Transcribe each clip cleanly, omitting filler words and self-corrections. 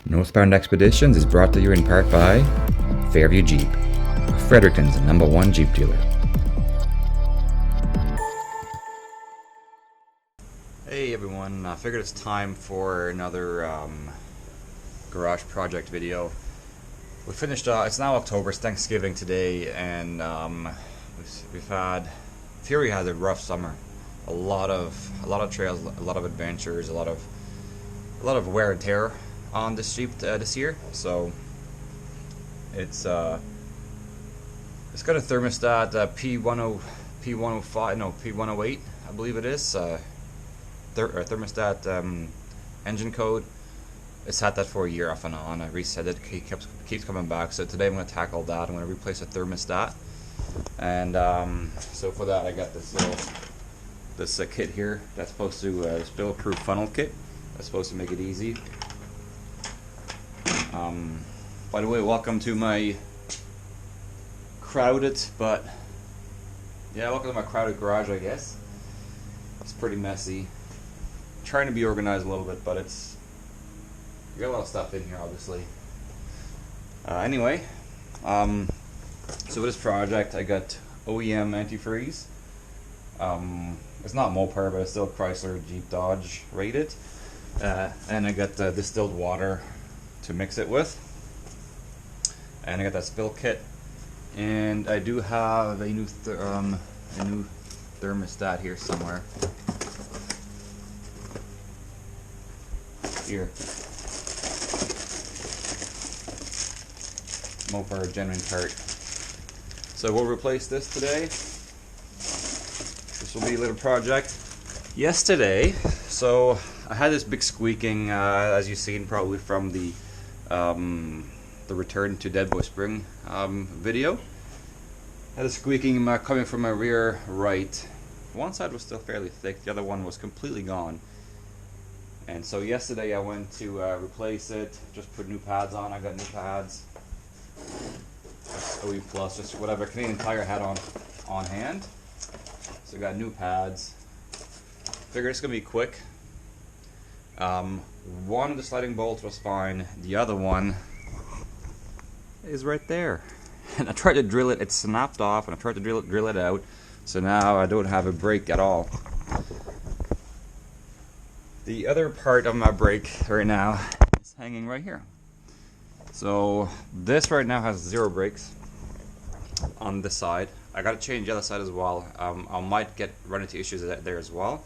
Northbound Expeditions is brought to you in part by Fairview Jeep, Fredericton's #1 Jeep dealer. Hey everyone, I figured it's time for another garage project video. We finished, it's now October, it's Thanksgiving today, and we've had, Theory had a rough summer. A lot of trails, a lot of adventures, a lot of wear and tear on this Jeep this year. So it's got a thermostat P108, I believe it is. Thermostat engine code. It's had that for a year off and on. I reset it. It keeps coming back. So today I'm going to tackle that. I'm going to replace a thermostat. And so for that I got this kit here. That's supposed to spill-proof funnel kit. That's supposed to make it easy. By the way, welcome to my crowded garage, I guess. It's pretty messy. I'm trying to be organized a little bit, but it's, you got a lot of stuff in here, obviously. Anyway, so with this project, I got OEM antifreeze. It's not Mopar, but it's still Chrysler, Jeep, Dodge rated. And I got distilled water to mix it with. And I got that spill kit. And I do have a new thermostat here somewhere. Here. Mopar genuine part. So we'll replace this today. This will be a little project. Yesterday, so I had this big squeaking, as you've seen probably from the Return to Dead Boy Spring video. I had a squeaking coming from my rear right. One side was still fairly thick, the other one was completely gone. And so yesterday I went to replace it, just put new pads on. I got new pads. OE Plus, just whatever Canadian Tire had on hand. So I got new pads. Figured it's gonna be quick. One of the sliding bolts was fine. The other one is right there. And I tried to drill it. It snapped off, and I tried to drill it out. So now I don't have a brake at all. The other part of my brake right now is hanging right here. So this right now has 0 brakes on this side. I gotta change the other side as well. I might run into issues there as well.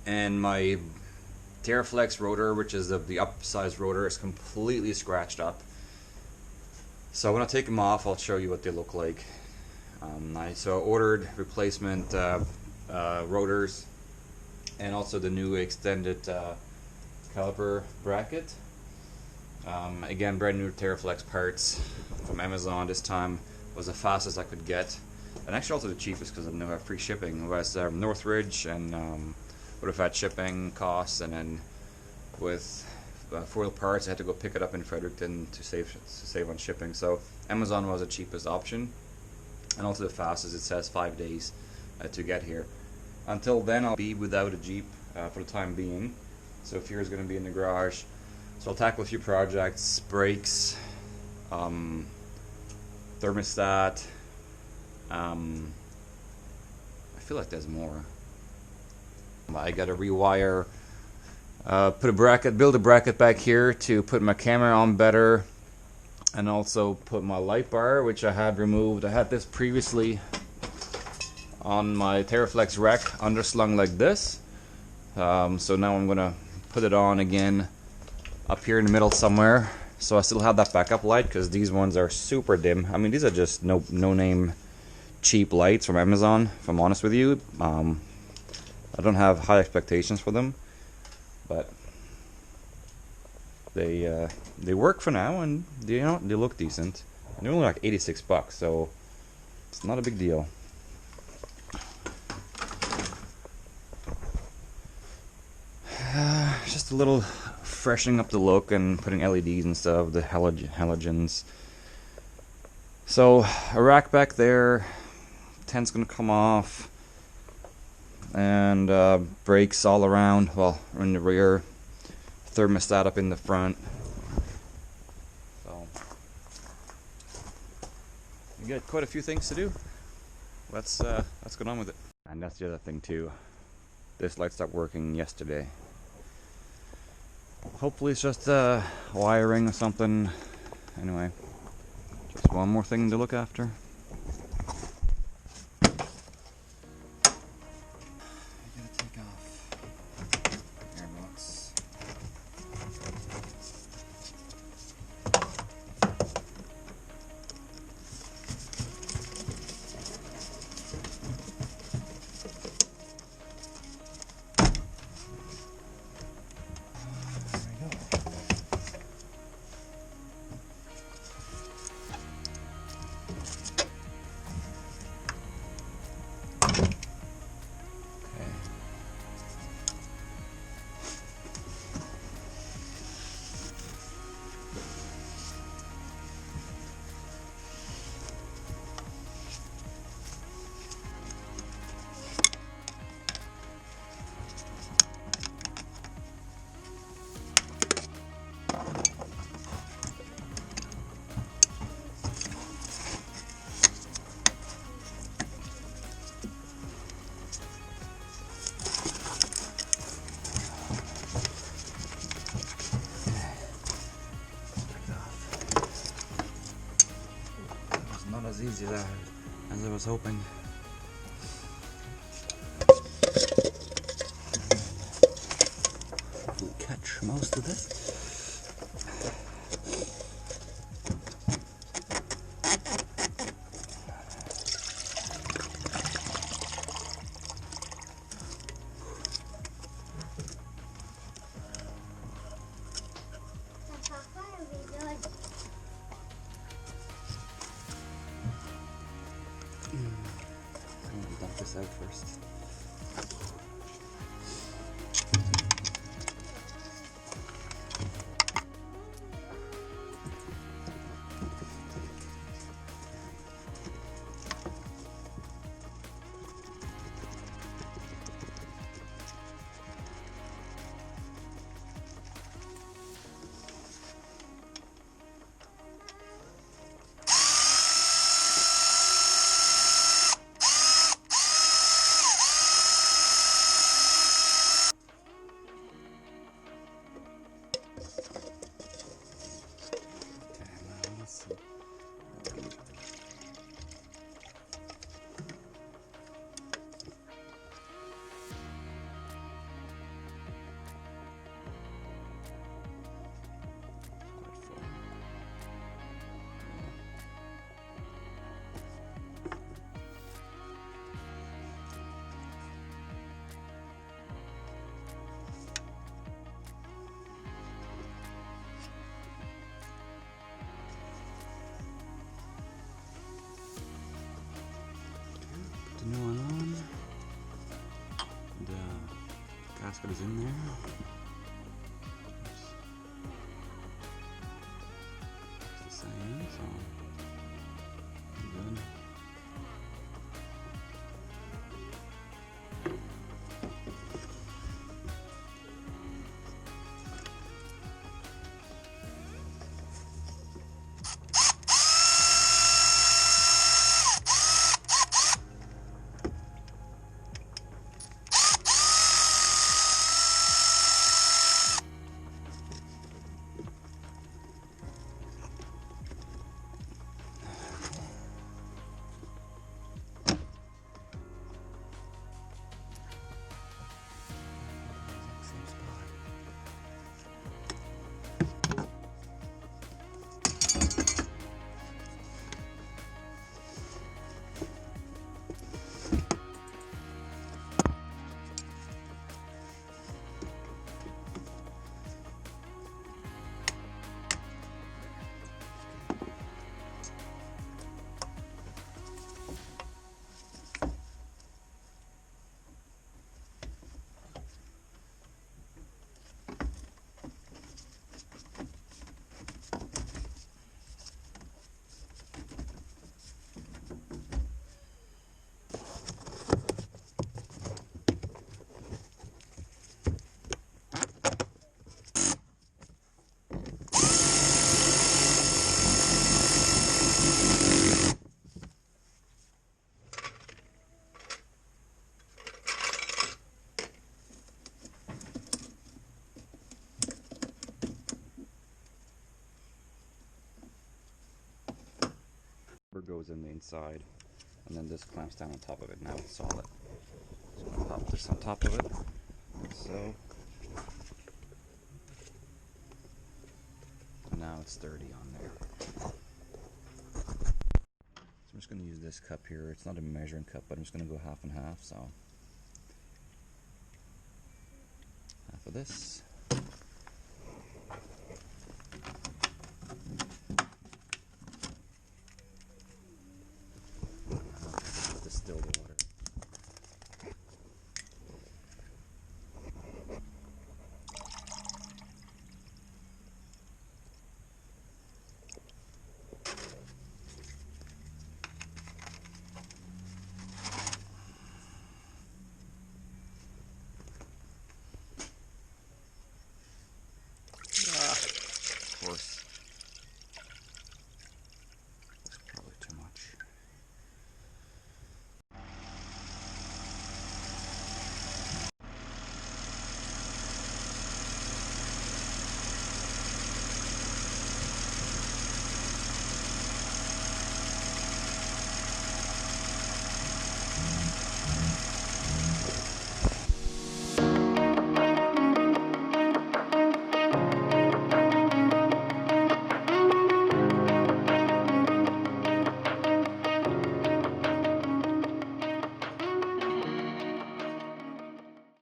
And my Terraflex rotor, which is the upsized rotor, is completely scratched up. So when I take them off, I'll show you what they look like. I ordered replacement rotors, and also the new extended caliper bracket. Again, brand new Terraflex parts from Amazon. This time was the fastest I could get, and actually also the cheapest because I know I have free shipping. Whereas Northridge and would have had shipping costs, and then with foil parts I had to go pick it up in Fredericton to save on shipping. So Amazon was the cheapest option, and also the fastest. It says 5 days to get here. Until then I'll be without a Jeep for the time being. So Fear is going to be in the garage. So I'll tackle a few projects: brakes, thermostat. I feel like there's more. I got to rewire, build a bracket back here to put my camera on better, and also put my light bar, which I had removed. I had this previously on my Terraflex Rec underslung like this. So now I'm gonna put it on again up here in the middle somewhere. So I still have that backup light, because these ones are super dim. I mean, these are just no name cheap lights from Amazon, if I'm honest with you. I don't have high expectations for them, but they work for now, and they look decent. And they're only like 86 bucks, so it's not a big deal. Just a little freshening up the look and putting LEDs and stuff, the halogens. So a rack back there, tent's gonna come off. and brakes all around, well, in the rear, thermostat up in the front, got quite a few things to do. Let's get on with it. And that's the other thing too. This light stopped working yesterday. Hopefully it's just wiring or something. Anyway, just one more thing to look after. Not as easy as I was hoping. We'll catch most of this. I'm gonna dump this out first. The new one on. The gasket is in there. Oops. It's the same, so good. goes in the inside, and then this clamps down on top of it. Now it's solid. So I'm gonna pop this on top of it, like so. And now it's sturdy on there. So I'm just going to use this cup here. It's not a measuring cup, but I'm just going to go half and half. So half of this,